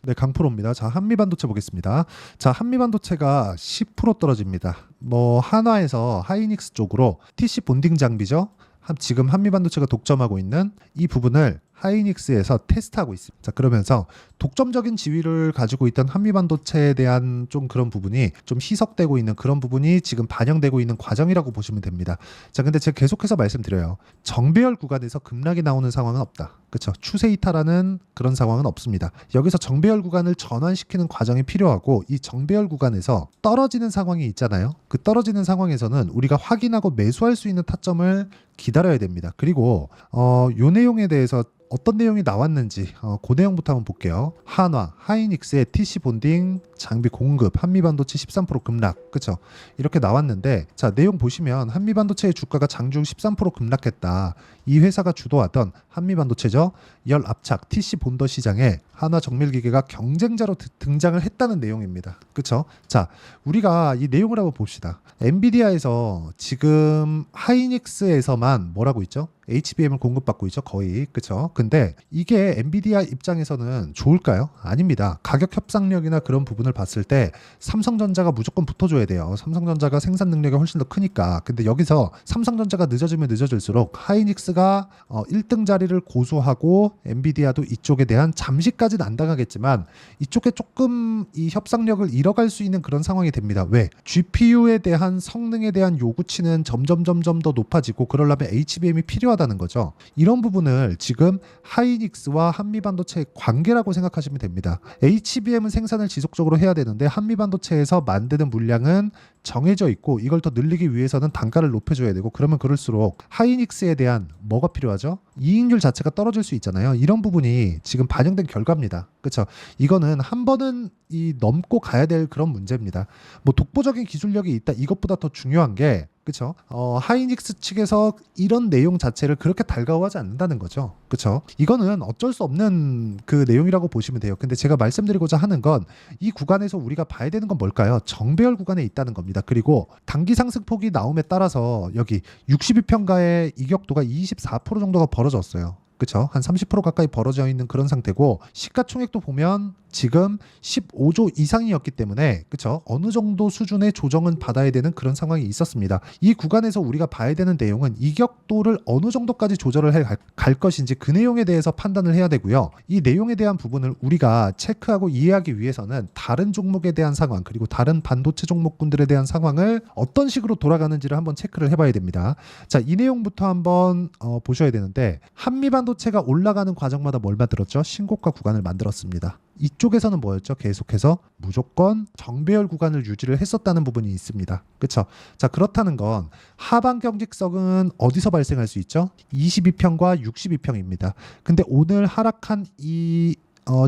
네, 강프로입니다. 자, 한미반도체 보겠습니다. 자, 한미반도체가 10% 떨어집니다. 뭐 한화에서 하이닉스 쪽으로 TC 본딩 장비죠. 지금 한미반도체가 독점하고 있는 이 부분을 하이닉스에서 테스트하고 있습니다. 자, 그러면서 독점적인 지위를 가지고 있던 한미반도체에 대한 좀 그런 부분이 좀 희석되고 있는 그런 부분이 지금 반영되고 있는 과정이라고 보시면 됩니다. 자, 근데 제가 계속해서 말씀드려요. 정배열 구간에서 급락이 나오는 상황은 없다. 그렇죠? 추세 이탈하는 그런 상황은 없습니다. 여기서 정배열 구간을 전환시키는 과정이 필요하고 이 정배열 구간에서 떨어지는 상황이 있잖아요. 그 떨어지는 상황에서는 우리가 확인하고 매수할 수 있는 타점을 기다려야 됩니다. 그리고 요 내용에 대해서 어떤 내용이 나왔는지 그 내용부터 한번 볼게요. 한화, 하이닉스의 TC 본딩 장비 공급, 한미반도체 13% 급락, 그렇죠? 이렇게 나왔는데 자, 내용 보시면 한미반도체의 주가가 장중 13% 급락했다. 이 회사가 주도하던 한미반도체죠. 열 압착 TC 본더 시장에 한화 정밀기계가 경쟁자로 등장을 했다는 내용입니다. 그렇죠? 자, 우리가 이 내용을 한번 봅시다. 엔비디아에서 지금 하이닉스에서만 뭐라고 있죠? HBM을 공급받고 있죠. 거의. 그렇죠? 근데 이게 엔비디아 입장에서는 좋을까요? 아닙니다. 가격 협상력이나 그런 부분을 봤을 때 삼성전자가 무조건 붙어줘야 돼요. 삼성전자가 생산 능력이 훨씬 더 크니까. 근데 여기서 삼성전자가 늦어지면 늦어질수록 하이닉스가 1등 자리를 고수하고 엔비디아도 이쪽에 대한 잠시까지는 안 당하겠지만 이쪽에 조금 이 협상력을 잃어갈 수 있는 그런 상황이 됩니다. 왜? GPU에 대한 성능에 대한 요구치는 점점 더 높아지고 그러려면 HBM이 필요하다는 거죠. 이런 부분을 지금 하이닉스와 한미반도체의 관계라고 생각하시면 됩니다. HBM은 생산을 지속적으로 해야 되는데 한미반도체에서 만드는 물량은 정해져 있고 이걸 더 늘리기 위해서는 단가를 높여줘야 되고 그러면 그럴수록 하이닉스에 대한 뭐가 필요하죠? 이익률 자체가 떨어질 수 있잖아요. 이런 부분이 지금 반영된 결과입니다. 그렇죠? 이거는 한 번은 이 넘고 가야 될 그런 문제입니다. 뭐 독보적인 기술력이 있다 이것보다 더 중요한 게 그렇죠? 하이닉스 측에서 이런 내용 자체를 그렇게 달가워하지 않는다는 거죠. 그렇죠? 이거는 어쩔 수 없는 그 내용이라고 보시면 돼요. 근데 제가 말씀드리고자 하는 건 이 구간에서 우리가 봐야 되는 건 뭘까요? 정배열 구간에 있다는 겁니다. 그리고 단기 상승폭이 나옴에 따라서 여기 62평가의 이격도가 24% 정도가 벌어졌어요. 그렇죠? 한 30% 가까이 벌어져 있는 그런 상태고 시가총액도 보면 지금 15조 이상이었기 때문에 그렇죠? 어느 정도 수준의 조정은 받아야 되는 그런 상황이 있었습니다. 이 구간에서 우리가 봐야 되는 내용은 이격도를 어느 정도까지 조절을 해 갈 것인지 그 내용에 대해서 판단을 해야 되고요. 이 내용에 대한 부분을 우리가 체크하고 이해하기 위해서는 다른 종목에 대한 상황 그리고 다른 반도체 종목군들에 대한 상황을 어떤 식으로 돌아가는지를 한번 체크를 해봐야 됩니다. 자, 이 내용부터 한번 보셔야 되는데 한미반도체가 올라가는 과정마다 뭘 만들었죠? 신고가 구간을 만들었습니다. 이쪽에서는 뭐였죠? 계속해서 무조건 정배열 구간을 유지를 했었다는 부분이 있습니다. 그렇죠? 자, 그렇다는 건 하방 경직성은 어디서 발생할 수 있죠? 22평과 62평입니다. 근데 오늘 하락한 이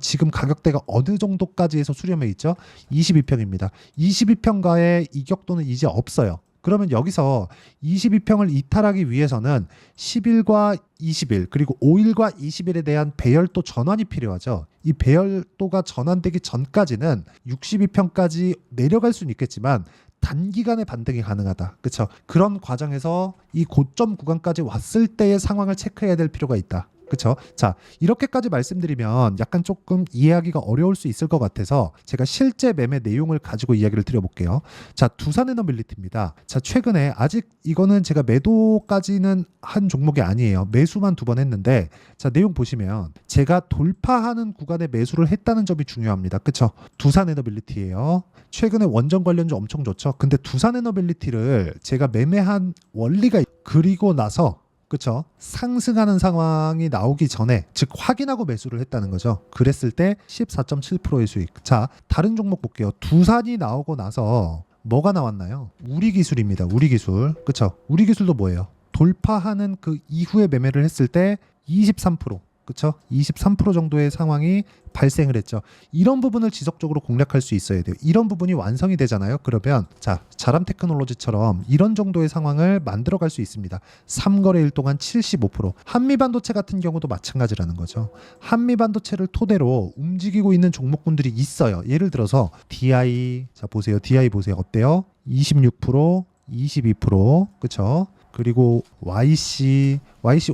지금 가격대가 어느 정도까지 해서 수렴해 있죠? 22평입니다. 22평가의 이격도는 이제 없어요. 그러면 여기서 22평을 이탈하기 위해서는 10일과 20일 그리고 5일과 20일에 대한 배열도 전환이 필요하죠. 이 배열도가 전환되기 전까지는 62평까지 내려갈 수는 있겠지만 단기간에 반등이 가능하다. 그렇죠? 그런 과정에서 이 고점 구간까지 왔을 때의 상황을 체크해야 될 필요가 있다. 그렇죠? 자, 이렇게까지 말씀드리면 약간 조금 이해하기가 어려울 수 있을 것 같아서 제가 실제 매매 내용을 가지고 이야기를 드려볼게요. 자, 두산에너빌리티입니다. 자, 최근에 아직 이거는 제가 매도까지는 한 종목이 아니에요. 매수만 2번 했는데 자, 내용 보시면 제가 돌파하는 구간에 매수를 했다는 점이 중요합니다. 그렇죠? 두산에너빌리티예요. 최근에 원전 관련주 엄청 좋죠. 근데 두산에너빌리티를 제가 매매한 원리가 그리고 나서 그렇죠? 상승하는 상황이 나오기 전에 즉 확인하고 매수를 했다는 거죠. 그랬을 때 14.7%의 수익. 자, 다른 종목 볼게요. 두산이 나오고 나서 뭐가 나왔나요? 우리기술입니다. 우리기술. 그렇죠? 우리기술도 뭐예요? 돌파하는 그 이후에 매매를 했을 때 23%. 그렇죠? 23% 정도의 상황이 발생을 했죠. 이런 부분을 지속적으로 공략할 수 있어야 돼요. 이런 부분이 완성이 되잖아요. 그러면 자, 자람 테크놀로지처럼 이런 정도의 상황을 만들어갈 수 있습니다. 3거래일 동안 75%. 한미반도체 같은 경우도 마찬가지라는 거죠. 한미반도체를 토대로 움직이고 있는 종목군들이 있어요. 예를 들어서 DI, 자 보세요. DI 보세요. 어때요? 26%, 22%, 그렇죠? 그리고 YC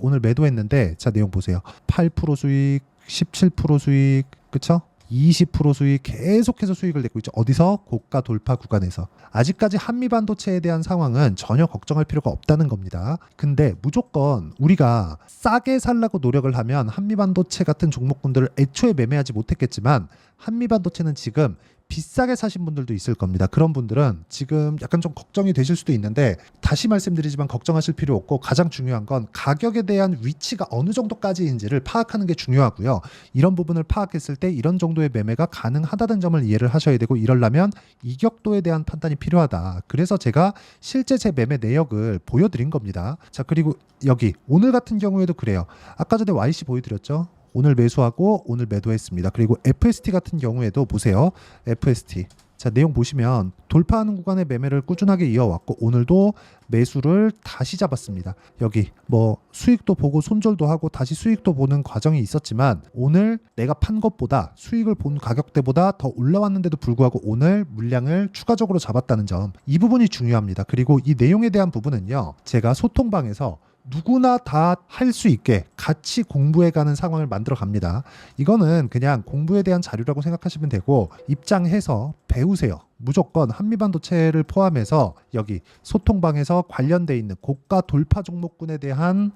오늘 매도했는데 자 내용 보세요. 8% 수익, 17% 수익, 그쵸? 20% 수익 계속해서 수익을 내고 있죠. 어디서? 고가 돌파 구간에서. 아직까지 한미반도체에 대한 상황은 전혀 걱정할 필요가 없다는 겁니다. 근데 무조건 우리가 싸게 살라고 노력을 하면 한미반도체 같은 종목군들을 애초에 매매하지 못했겠지만 한미반도체는 지금 비싸게 사신 분들도 있을 겁니다. 그런 분들은 지금 약간 좀 걱정이 되실 수도 있는데 다시 말씀드리지만 걱정하실 필요 없고 가장 중요한 건 가격에 대한 위치가 어느 정도까지인지를 파악하는 게 중요하고요. 이런 부분을 파악했을 때 이런 정도의 매매가 가능하다는 점을 이해를 하셔야 되고 이러려면 이격도에 대한 판단이 필요하다. 그래서 제가 실제 제 매매 내역을 보여드린 겁니다. 자, 그리고 여기 오늘 같은 경우에도 그래요. 아까 전에 YC 보여드렸죠. 오늘 매수하고 오늘 매도했습니다. 그리고 FST 같은 경우에도 보세요. FST. 자, 내용 보시면 돌파하는 구간의 매매를 꾸준하게 이어왔고 오늘도 매수를 다시 잡았습니다. 여기 뭐 수익도 보고 손절도 하고 다시 수익도 보는 과정이 있었지만 오늘 내가 판 것보다 수익을 본 가격대보다 더 올라왔는데도 불구하고 오늘 물량을 추가적으로 잡았다는 점, 이 부분이 중요합니다. 그리고 이 내용에 대한 부분은요, 제가 소통방에서 누구나 다 할 수 있게 같이 공부해가는 상황을 만들어 갑니다. 이거는 그냥 공부에 대한 자료라고 생각하시면 되고 입장해서 배우세요. 무조건 한미반도체를 포함해서 여기 소통방에서 관련돼 있는 고가 돌파 종목군에 대한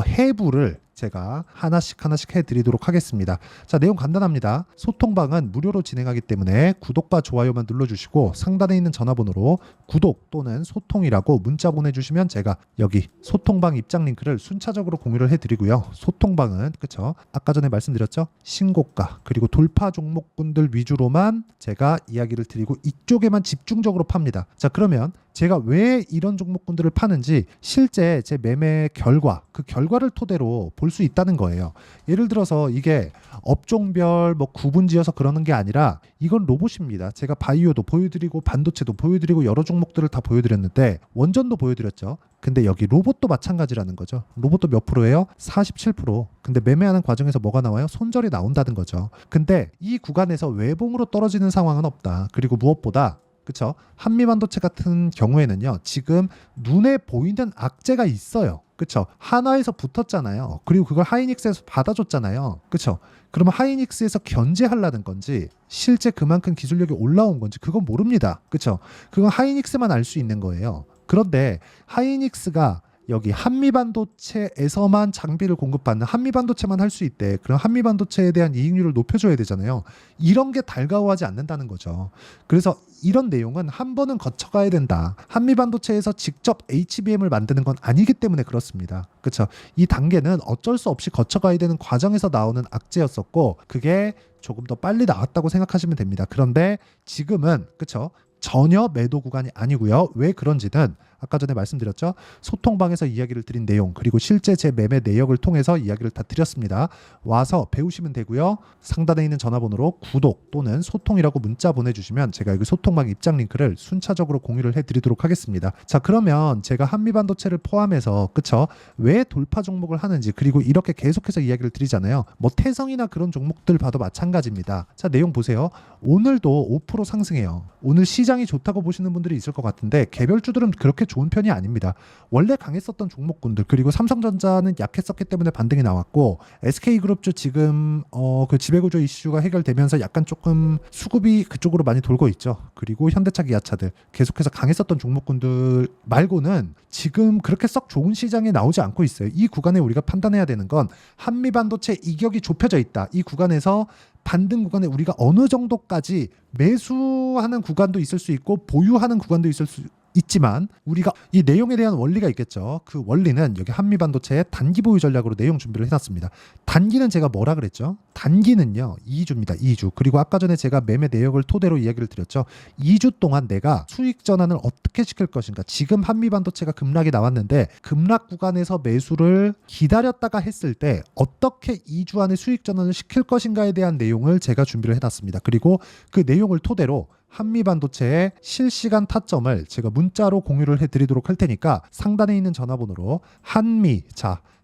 해부를 제가 하나씩 해드리도록 하겠습니다. 자, 내용 간단합니다. 소통방은 무료로 진행하기 때문에 구독과 좋아요만 눌러주시고 상단에 있는 전화번호로 구독 또는 소통이라고 문자 보내주시면 제가 여기 소통방 입장 링크를 순차적으로 공유를 해드리고요. 소통방은 그쵸? 아까 전에 말씀드렸죠? 신고가 그리고 돌파 종목군들 위주로만 제가 이야기를 드리고 이쪽에만 집중적으로 팝니다. 자, 그러면 제가 왜 이런 종목군들을 파는지 실제 제 매매 결과, 그 결과를 토대로 볼 수 있다는 거예요. 예를 들어서 이게 업종별 뭐 구분지어서 그러는 게 아니라 이건 로봇입니다. 제가 바이오도 보여드리고 반도체도 보여드리고 여러 종목들을 다 보여드렸는데 원전도 보여드렸죠. 근데 여기 로봇도 마찬가지라는 거죠. 로봇도 몇 프로예요? 47%. 근데 매매하는 과정에서 뭐가 나와요? 손절이 나온다는 거죠. 근데 이 구간에서 외봉으로 떨어지는 상황은 없다. 그리고 무엇보다 그렇죠? 한미반도체 같은 경우에는요, 지금 눈에 보이는 악재가 있어요. 그렇죠? 한화에서 붙었잖아요. 그리고 그걸 하이닉스에서 받아줬잖아요. 그렇죠? 그러면 하이닉스에서 견제하려는 건지 실제 그만큼 기술력이 올라온 건지 그건 모릅니다. 그렇죠? 그건 하이닉스만 알 수 있는 거예요. 그런데 하이닉스가 여기 한미반도체에서만 장비를 공급받는 한미반도체만 할 수 있대. 그럼 한미반도체에 대한 이익률을 높여줘야 되잖아요. 이런 게 달가워하지 않는다는 거죠. 그래서 이런 내용은 한 번은 거쳐가야 된다. 한미반도체에서 직접 HBM을 만드는 건 아니기 때문에 그렇습니다. 그렇죠? 이 단계는 어쩔 수 없이 거쳐가야 되는 과정에서 나오는 악재였었고 그게 조금 더 빨리 나왔다고 생각하시면 됩니다. 그런데 지금은 그렇죠? 전혀 매도 구간이 아니고요. 왜 그런지는 아까 전에 말씀드렸죠. 소통방에서 이야기를 드린 내용 그리고 실제 제 매매 내역을 통해서 이야기를 다 드렸습니다. 와서 배우시면 되고요. 상단에 있는 전화번호로 구독 또는 소통이라고 문자 보내주시면 제가 여기 소통방 입장 링크를 순차적으로 공유를 해드리도록 하겠습니다. 자, 그러면 제가 한미반도체를 포함해서 그쵸? 왜 돌파 종목을 하는지 그리고 이렇게 계속해서 이야기를 드리잖아요. 뭐 태성이나 그런 종목들 봐도 마찬가지입니다. 자, 내용 보세요. 오늘도 5% 상승해요. 오늘 시장이 좋다고 보시는 분들이 있을 것 같은데 개별주들은 그렇게 좋은 편이 아닙니다. 원래 강했었던 종목군들 그리고 삼성전자는 약했었기 때문에 반등이 나왔고 SK그룹주 지금 그 지배구조 이슈가 해결되면서 약간 조금 수급이 그쪽으로 많이 돌고 있죠. 그리고 현대차 기아차들 계속해서 강했었던 종목군들 말고는 지금 그렇게 썩 좋은 시장에 나오지 않고 있어요. 이 구간에 우리가 판단해야 되는 건 한미반도체 이격이 좁혀져 있다. 이 구간에서 반등 구간에 우리가 어느 정도까지 매수하는 구간도 있을 수 있고 보유하는 구간도 있을 수 있지만 우리가 이 내용에 대한 원리가 있겠죠. 그 원리는 여기 한미반도체의 단기 보유 전략으로 내용 준비를 해놨습니다. 단기는 제가 뭐라 그랬죠? 단기는요 2주입니다. 2주. 그리고 아까 전에 제가 매매 내역을 토대로 이야기를 드렸죠. 2주 동안 내가 수익 전환을 어떻게 시킬 것인가. 지금 한미반도체가 급락이 나왔는데 급락 구간에서 매수를 기다렸다가 했을 때 어떻게 2주 안에 수익 전환을 시킬 것인가에 대한 내용을 제가 준비를 해놨습니다. 그리고 그 내용을 토대로 한미반도체의 실시간 타점을 제가 문자로 공유를 해드리도록 할 테니까 상단에 있는 전화번호로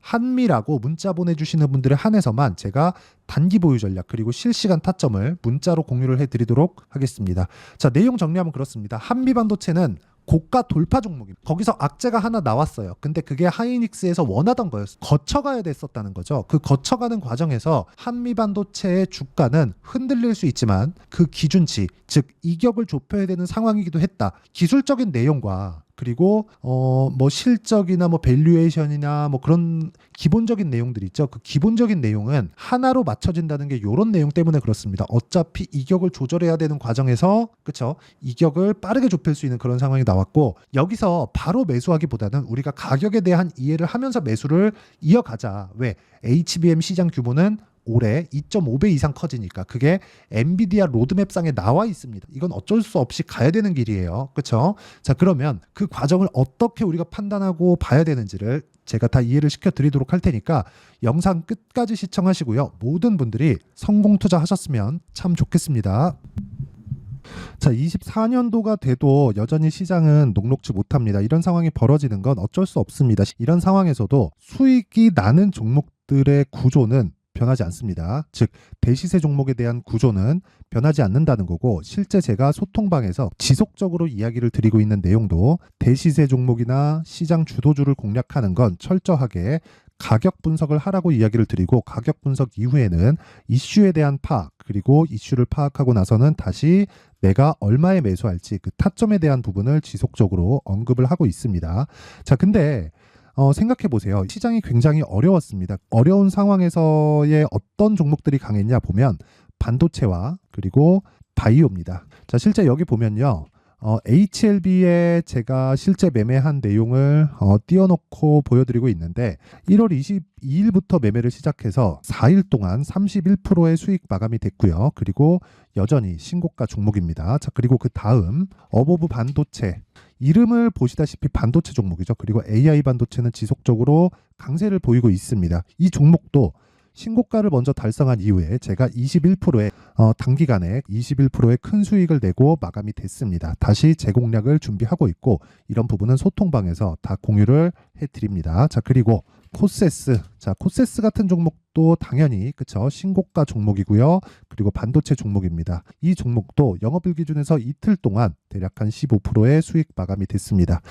한미라고 문자 보내주시는 분들에 한해서만 제가 단기 보유 전략 그리고 실시간 타점을 문자로 공유를 해드리도록 하겠습니다. 자, 내용 정리하면 그렇습니다. 한미반도체는 고가 돌파 종목입니다. 거기서 악재가 하나 나왔어요. 근데 그게 하이닉스에서 원하던 거였어요. 거쳐가야 됐었다는 거죠. 그 거쳐가는 과정에서 한미반도체의 주가는 흔들릴 수 있지만 그 기준치, 즉 이격을 좁혀야 되는 상황이기도 했다. 기술적인 내용과 그리고 뭐 실적이나 뭐 밸류에이션이나 뭐 그런 기본적인 내용들 있죠. 그 기본적인 내용은 하나로 맞춰진다는 게 이런 내용 때문에 그렇습니다. 어차피 이격을 조절해야 되는 과정에서 그쵸? 이격을 빠르게 좁힐 수 있는 그런 상황이 나왔고 여기서 바로 매수하기보다는 우리가 가격에 대한 이해를 하면서 매수를 이어가자. 왜? HBM 시장 규모는 올해 2.5배 이상 커지니까 그게 엔비디아 로드맵상에 나와 있습니다. 이건 어쩔 수 없이 가야 되는 길이에요. 그렇죠? 자, 그러면 그 과정을 어떻게 우리가 판단하고 봐야 되는지를 제가 다 이해를 시켜드리도록 할 테니까 영상 끝까지 시청하시고요. 모든 분들이 성공 투자하셨으면 참 좋겠습니다. 자, 24년도가 돼도 여전히 시장은 녹록지 못합니다. 이런 상황이 벌어지는 건 어쩔 수 없습니다. 이런 상황에서도 수익이 나는 종목들의 구조는 변하지 않습니다. 즉 대시세 종목에 대한 구조는 변하지 않는다는 거고 실제 제가 소통방에서 지속적으로 이야기를 드리고 있는 내용도 대시세 종목이나 시장 주도주를 공략하는 건 철저하게 가격 분석을 하라고 이야기를 드리고 가격 분석 이후에는 이슈에 대한 파악 그리고 이슈를 파악하고 나서는 다시 내가 얼마에 매수할지 그 타점에 대한 부분을 지속적으로 언급을 하고 있습니다. 자, 근데 생각해 보세요. 시장이 굉장히 어려웠습니다. 어려운 상황에서의 어떤 종목들이 강했냐 보면 반도체와 그리고 바이오입니다. 자, 실제 여기 보면요. HLB에 제가 실제 매매한 내용을 띄워놓고 보여드리고 있는데 1월 22일부터 매매를 시작해서 4일 동안 31%의 수익 마감이 됐고요. 그리고 여전히 신고가 종목입니다. 자, 그리고 그 다음 어보브 반도체 이름을 보시다시피 반도체 종목이죠. 그리고 AI 반도체는 지속적으로 강세를 보이고 있습니다. 이 종목도 신고가를 먼저 달성한 이후에 제가 21%의 단기간에 21%의 큰 수익을 내고 마감이 됐습니다. 다시 재공략을 준비하고 있고 이런 부분은 소통방에서 다 공유를 해드립니다. 자, 그리고 코세스. 자, 코세스 같은 종목도 당연히 그쵸 신고가 종목이고요. 그리고 반도체 종목입니다. 이 종목도 영업일 기준에서 이틀 동안 대략 한 15%의 수익 마감이 됐습니다.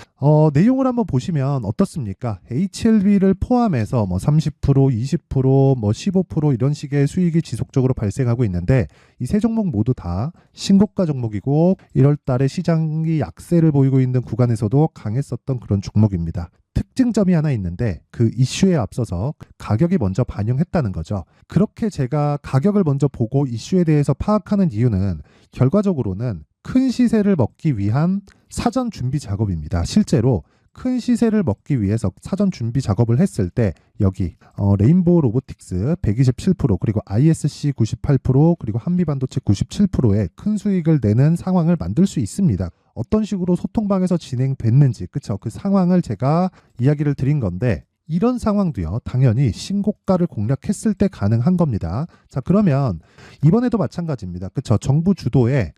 내용을 한번 보시면 어떻습니까? HLB를 포함해서 뭐 30%, 20%, 뭐 15% 이런 식의 수익이 지속적으로 발생하고 있는데 이 세 종목 모두 다 신고가 종목이고 1월 달에 시장이 약세를 보이고 있는 구간에서도 강했었던 그런 종목입니다. 특징점이 하나 있는데 그 이슈에 앞서서 가격이 먼저 반영했다는 거죠. 그렇게 제가 가격을 먼저 보고 이슈에 대해서 파악하는 이유는 결과적으로는 큰 시세를 먹기 위한 사전 준비 작업입니다. 실제로 큰 시세를 먹기 위해서 사전 준비 작업을 했을 때 여기 레인보우 로보틱스 127% 그리고 ISC 98% 그리고 한미반도체 97%의 큰 수익을 내는 상황을 만들 수 있습니다. 어떤 식으로 소통방에서 진행됐는지 그쵸? 그 상황을 제가 이야기를 드린 건데 이런 상황도요 당연히 신고가를 공략했을 때 가능한 겁니다. 자, 그러면 이번에도 마찬가지입니다. 그쵸? 정부 주도의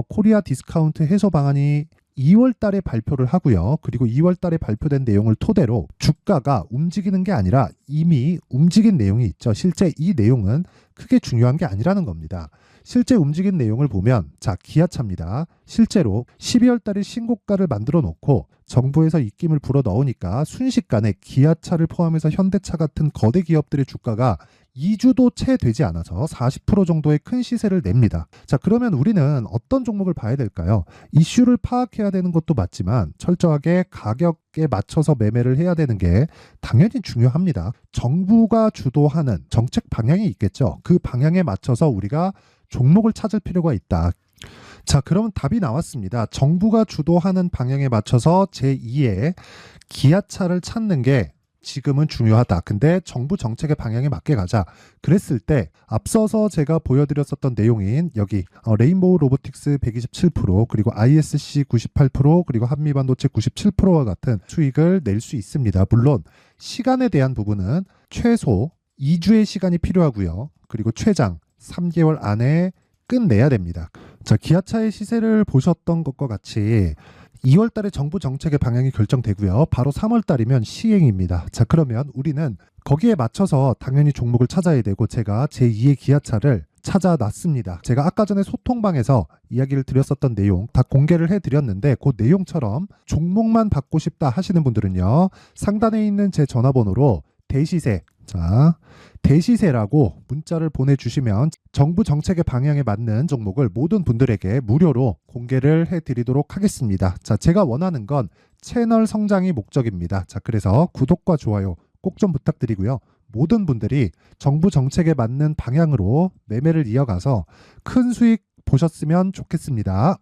코리아 디스카운트 해소 방안이 2월 달에 발표를 하고요. 그리고 2월 달에 발표된 내용을 토대로 주가가 움직이는 게 아니라 이미 움직인 내용이 있죠. 실제 이 내용은 크게 중요한 게 아니라는 겁니다. 실제 움직인 내용을 보면 자, 기아차입니다. 실제로 12월 달에 신고가를 만들어 놓고 정부에서 입김을 불어 넣으니까 순식간에 기아차를 포함해서 현대차 같은 거대 기업들의 주가가 2주도 채 되지 않아서 40% 정도의 큰 시세를 냅니다. 자, 그러면 우리는 어떤 종목을 봐야 될까요? 이슈를 파악해야 되는 것도 맞지만 철저하게 가격에 맞춰서 매매를 해야 되는 게 당연히 중요합니다. 정부가 주도하는 정책 방향이 있겠죠. 그 방향에 맞춰서 우리가 종목을 찾을 필요가 있다. 자, 그러면 답이 나왔습니다. 정부가 주도하는 방향에 맞춰서 제2의 기아차를 찾는 게 지금은 중요하다. 근데 정부 정책의 방향에 맞게 가자. 그랬을 때 앞서서 제가 보여드렸었던 내용인 여기 레인보우 로보틱스 127% 그리고 ISC 98% 그리고 한미반도체 97%와 같은 수익을 낼 수 있습니다. 물론 시간에 대한 부분은 최소 2주의 시간이 필요하고요. 그리고 최장 3개월 안에 끝내야 됩니다. 자, 기아차의 시세를 보셨던 것과 같이 2월 달에 정부 정책의 방향이 결정되고요. 바로 3월 달이면 시행입니다. 자, 그러면 우리는 거기에 맞춰서 당연히 종목을 찾아야 되고 제가 제2의 기아차를 찾아놨습니다. 제가 아까 전에 소통방에서 이야기를 드렸었던 내용 다 공개를 해드렸는데 그 내용처럼 종목만 받고 싶다 하시는 분들은요. 상단에 있는 제 전화번호로 대시세, 자, 대시세라고 문자를 보내주시면 정부 정책의 방향에 맞는 종목을 모든 분들에게 무료로 공개를 해드리도록 하겠습니다. 자, 제가 원하는 건 채널 성장이 목적입니다. 자, 그래서 구독과 좋아요 꼭 좀 부탁드리고요. 모든 분들이 정부 정책에 맞는 방향으로 매매를 이어가서 큰 수익 보셨으면 좋겠습니다.